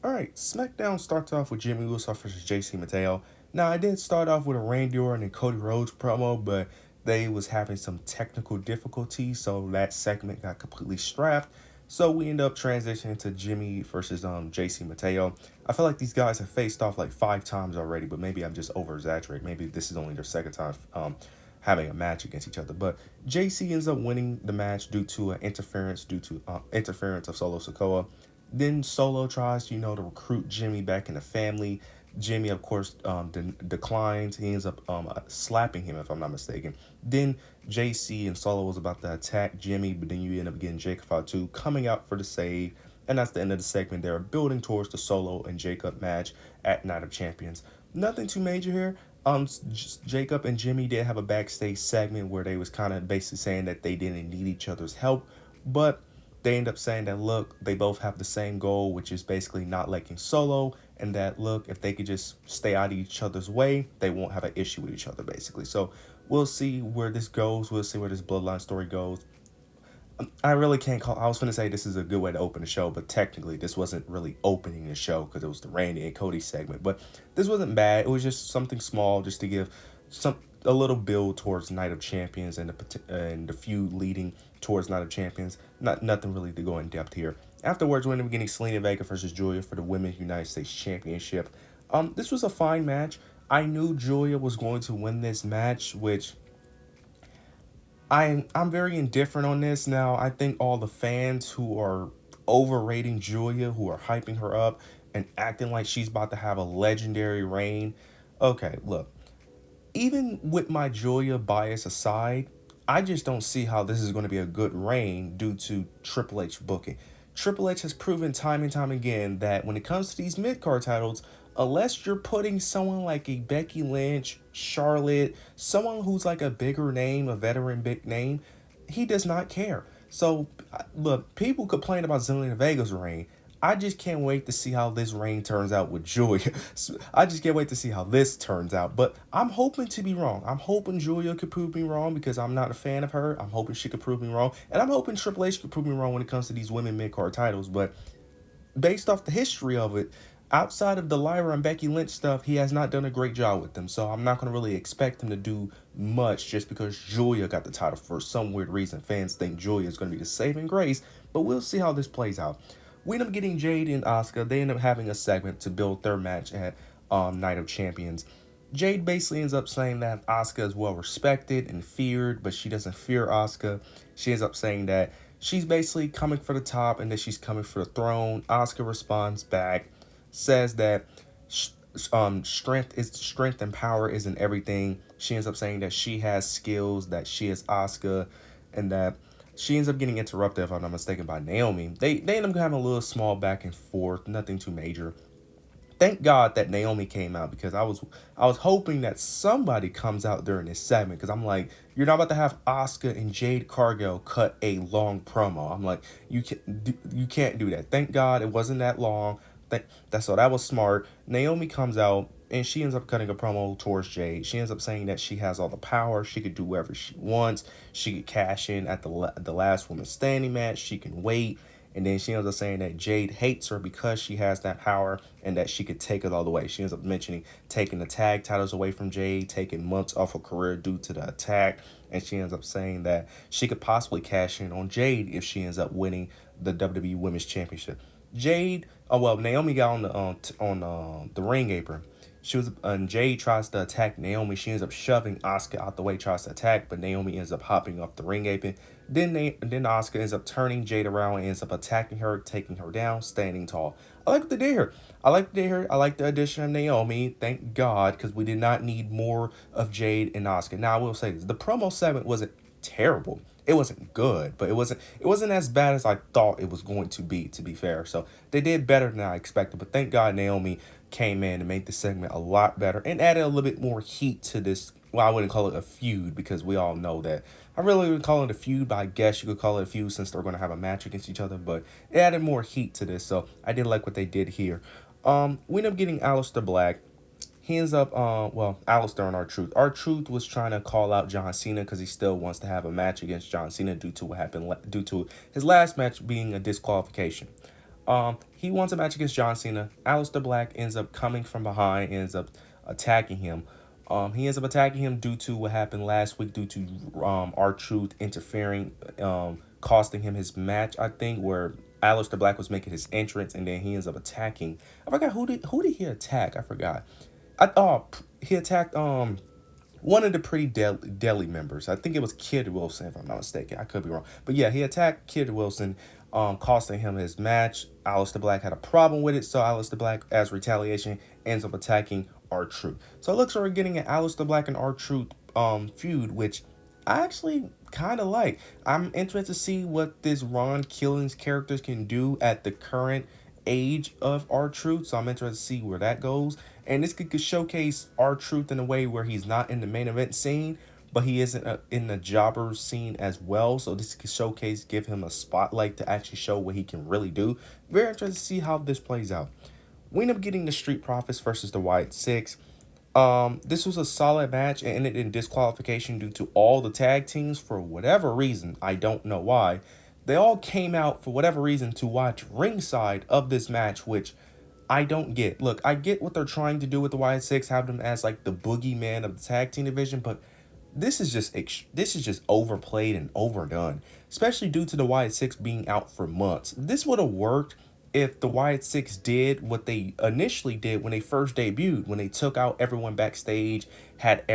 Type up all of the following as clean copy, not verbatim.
Alright, Smackdown starts off with Jimmy Uso versus JC Matteo. Now, I did start off with a Randy Orton and Cody Rhodes promo, but they was having some technical difficulties, so that segment got completely scrapped. So we end up transitioning to Jimmy versus JC Matteo. I feel like these guys have faced off like 5 times already, but maybe I'm just over exaggerating. Maybe this is only their second time having a match against each other. But JC ends up winning the match due to interference of solosikoa. Then Solo tries, to recruit Jimmy back in the family. Jimmy, of course, declines. He ends up slapping him, if I'm not mistaken. Then JC and Solo was about to attack Jimmy, but then you end up getting Jacob Fatu coming out for the save. And that's the end of the segment. They're building towards the Solo and Jacob match at Night of Champions. Nothing too major here. Jacob and Jimmy did have a backstage segment where they was kind of basically saying that they didn't need each other's help, but they end up saying that, look, they both have the same goal, which is basically not liking Solo, and that, look, if they could just stay out of each other's way, they won't have an issue with each other, basically. So we'll see where this goes. We'll see where this bloodline story goes. I really can't call. I was going to say this is a good way to open the show, but technically this wasn't really opening the show because it was the Randy and Cody segment. But this wasn't bad. It was just something small, just to give a little build towards Night of Champions and the feud leading towards Night of Champions. Nothing really to go in depth here. Afterwards, we're getting Zelina Vega versus Julia for the Women's United States Championship. This was a fine match. I knew Julia was going to win this match, which I'm very indifferent on this now. I think all the fans who are overrating Julia, who are hyping her up and acting like she's about to have a legendary reign. Okay, look, even with my Julia bias aside, I just don't see how this is going to be a good reign due to Triple H booking. Triple H has proven time and time again that when it comes to these mid card titles, unless you're putting someone like a Becky Lynch, Charlotte, someone who's like a bigger name, a veteran big name, he does not care. So, look, people complain about Zelina Vega's reign. I just can't wait to see how this reign turns out with Julia. I just can't wait to see how this turns out. But I'm hoping to be wrong. I'm hoping Julia could prove me wrong because I'm not a fan of her. I'm hoping she could prove me wrong. And I'm hoping Triple H could prove me wrong when it comes to these women mid-card titles. But based off the history of it, outside of the Lyra and Becky Lynch stuff, he has not done a great job with them. So I'm not going to really expect him to do much just because Julia got the title for some weird reason. Fans think Julia is going to be the saving grace, but we'll see how this plays out. We end up getting Jade and Asuka. They end up having a segment to build their match at Night of Champions. Jade basically ends up saying that Asuka is well respected and feared, but she doesn't fear Asuka. She ends up saying that she's basically coming for the top and that she's coming for the throne. Asuka responds back, says that strength and power isn't everything. She ends up saying that she has skills, that she is Asuka, and that she ends up getting interrupted, if I'm not mistaken, by Naomi. They end up having a little small back and forth, nothing too major. Thank God that Naomi came out because I was hoping that somebody comes out during this segment because I'm like, you're not about to have Asuka and Jade Cargill cut a long promo. I'm like, you can't do that. Thank God it wasn't that long. That was smart. Naomi comes out and she ends up cutting a promo towards Jade. She ends up saying that she has all the power. She could do whatever she wants. She could cash in at the last woman standing match. She can wait. And then she ends up saying that Jade hates her because she has that power and that she could take it all the way. She ends up mentioning taking the tag titles away from Jade, taking months off her career due to the attack. And she ends up saying that she could possibly cash in on Jade if she ends up winning the WWE Women's Championship. Naomi got on the ring apron. Jade tries to attack Naomi. She ends up shoving Asuka out the way, tries to attack, but Naomi ends up hopping off the ring apron. Then Asuka ends up turning Jade around and ends up attacking her, taking her down, standing tall. I like what they did here. I like the addition of Naomi. Thank God, because we did not need more of Jade and Asuka. Now I will say this: the promo segment wasn't terrible. It wasn't good, but it wasn't as bad as I thought it was going to be. To be fair, so they did better than I expected. But thank God Naomi came in and made the segment a lot better and added a little bit more heat to this. Well, I wouldn't call it a feud because we all know that. I really wouldn't call it a feud, but I guess you could call it a feud since they're going to have a match against each other. But it added more heat to this, so I did like what they did here. We end up getting Aleister Black. He ends up, Aleister and R-Truth. R-Truth was trying to call out John Cena because he still wants to have a match against John Cena due to what happened, due to his last match being a disqualification. He wants a match against John Cena. Aleister Black ends up coming from behind, ends up attacking him. He ends up attacking him due to what happened last week, due to R-Truth interfering, costing him his match, I think, where Aleister Black was making his entrance, and then he ends up attacking. I forgot who did he attack? I forgot. He attacked one of the pretty deli members. I think it was Kid Wilson, if I'm not mistaken. I could be wrong. But yeah, he attacked Kid Wilson, costing him his match. Aleister Black had a problem with it, so Aleister Black, as retaliation, ends up attacking R-Truth. So it looks like we're getting an Aleister Black and R-Truth feud, which I actually kind of like. I'm interested to see what this Ron Killings characters can do at the current age of R-Truth, so I'm interested to see where that goes. And this could showcase R-Truth in a way where he's not in the main event scene, but he isn't in the jobber scene as well. So this could showcase, give him a spotlight to actually show what he can really do. Very interested to see how this plays out. We end up getting the Street Profits versus the Wyatt Six. This was a solid match and ended in disqualification due to all the tag teams for whatever reason. I don't know why. They all came out for whatever reason to watch ringside of this match, which I don't get. Look, I get what they're trying to do with the Wyatt Six, have them as like the boogeyman of the tag team division, but this is just overplayed and overdone, especially due to the Wyatt Six being out for months. This would have worked if the Wyatt Six did what they initially did when they first debuted, when they took out everyone backstage, had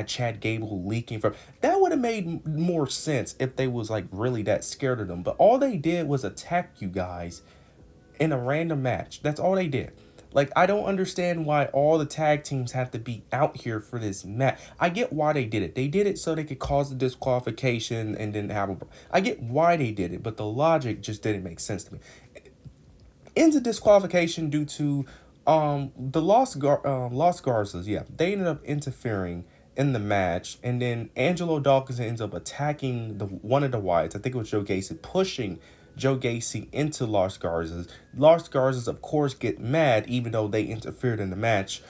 Chad Gable leaking from. That would have made more sense if they was like really that scared of them. But all they did was attack you guys in a random match. That's all they did. Like, I don't understand why all the tag teams have to be out here for this match. I get why they did it. They did it so they could cause the disqualification and then have a. I get why they did it, but the logic just didn't make sense to me. Ends of disqualification due to the Lost Garzas. Yeah, they ended up interfering in the match, and then Angelo Dawkins ends up attacking one of the Wyatts. I think it was Joe Gacy, pushing Joe Gacy into Lost Garzas. Lost Garzas, of course, get mad even though they interfered in the match.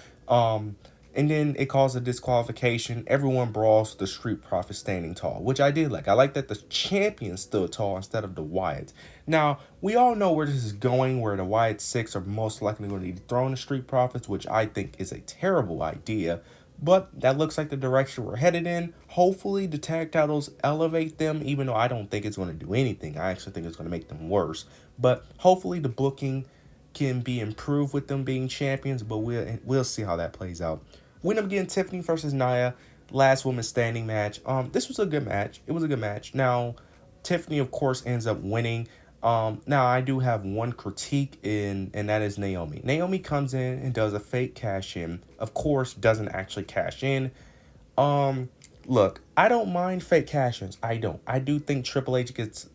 And then it caused a disqualification. Everyone brawls, the Street Profits standing tall, which I did like. I like that the champion stood tall instead of the Wyatts. Now, we all know where this is going, where the Wyatt Six are most likely going to dethrone the Street Profits, which I think is a terrible idea. But that looks like the direction we're headed in. Hopefully, the tag titles elevate them, even though I don't think it's going to do anything. I actually think it's going to make them worse. But hopefully, the booking can be improved with them being champions, but we'll see how that plays out. We end up getting Tiffany versus Nia, last woman standing match. This was a good match. It was a good match. Now, Tiffany, of course, ends up winning. Now I do have one critique and that is Naomi. Naomi comes in and does a fake cash in. Of course, doesn't actually cash in. Look, I don't mind fake cash-ins. I don't. I do think Triple H gets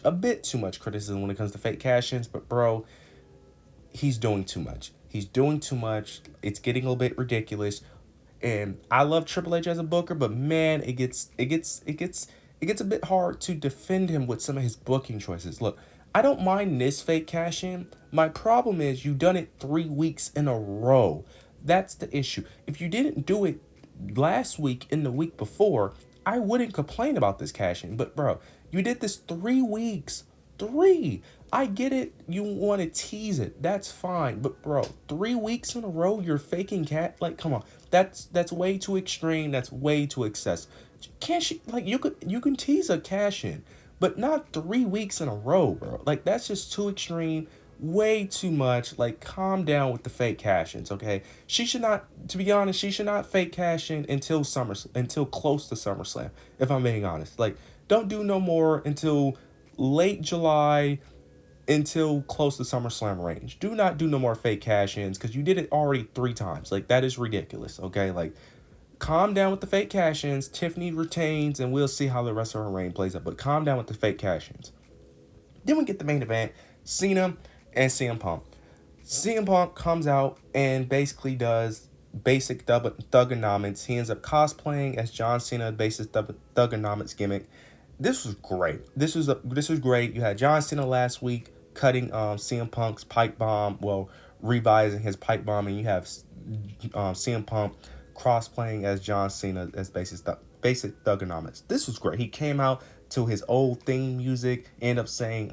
a bit too much criticism when it comes to fake cash-ins, but bro, he's doing too much. He's doing too much. It's getting a little bit ridiculous. And I love Triple H as a booker, but man, it gets a bit hard to defend him with some of his booking choices. Look, I don't mind this fake cash in. My problem is you done it 3 weeks in a row. That's the issue. If you didn't do it last week and the week before, I wouldn't complain about this cash in. But bro, you did this 3 weeks. 3. I get it. You want to tease it. That's fine. But bro, 3 weeks in a row, you're faking cat. Like, come on. That's way too extreme. That's way too excessive. Can't she, like, you can tease a cash in, but not 3 weeks in a row, bro. Like, that's just too extreme. Way too much. Like, calm down with the fake cash ins, okay? She should not, to be honest, she should not fake cash in until close to SummerSlam, if I'm being honest. Like, don't do no more until late July, until close to SummerSlam range. Do not do no more fake cash-ins because you did it already 3 times. Like, that is ridiculous, okay? Like, calm down with the fake cash-ins. Tiffany retains, and we'll see how the rest of her reign plays out. But calm down with the fake cash-ins. Then we get the main event, Cena and CM Punk. CM Punk comes out and basically does basic Thugonomics. He ends up cosplaying as John Cena, basic Thugonomics gimmick. This was great. This was great. You had John Cena last week cutting CM Punk's pipe bomb, well, revising his pipe bomb, and you have CM Punk cross-playing as John Cena as basic Thugonomics. This was great. He came out to his old theme music, ended up saying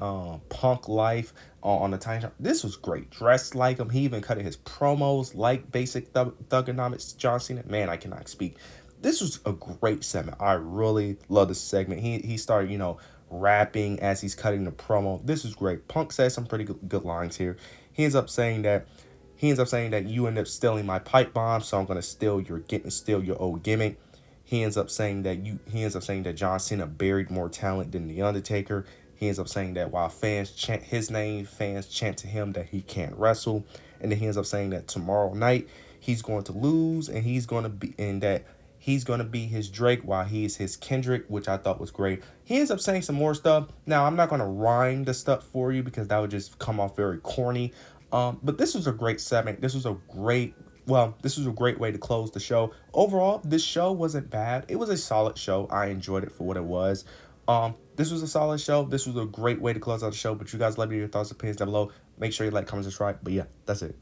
Punk Life on the Tiny Shop. This was great. Dressed like him. He even cut his promos like basic thugonomics John Cena. Man, I cannot speak. This was a great segment. I really love this segment. He started, rapping as he's cutting the promo. This is great. Punk says some pretty good lines here. He ends up saying that you end up stealing my pipe bomb, so I'm gonna steal your old gimmick. He ends up saying that John Cena buried more talent than The Undertaker. He ends up saying that while fans chant his name, fans chant to him that he can't wrestle. And then he ends up saying that tomorrow night he's going to lose and he's going to be his Drake while he is his Kendrick, which I thought was great. He ends up saying some more stuff. Now, I'm not going to rhyme the stuff for you because that would just come off very corny. But this was a great segment. This was a great way to close the show. Overall, this show wasn't bad. It was a solid show. I enjoyed it for what it was. This was a solid show. This was a great way to close out the show. But you guys let me know your thoughts and opinions down below. Make sure you like, comment, subscribe. But yeah, that's it.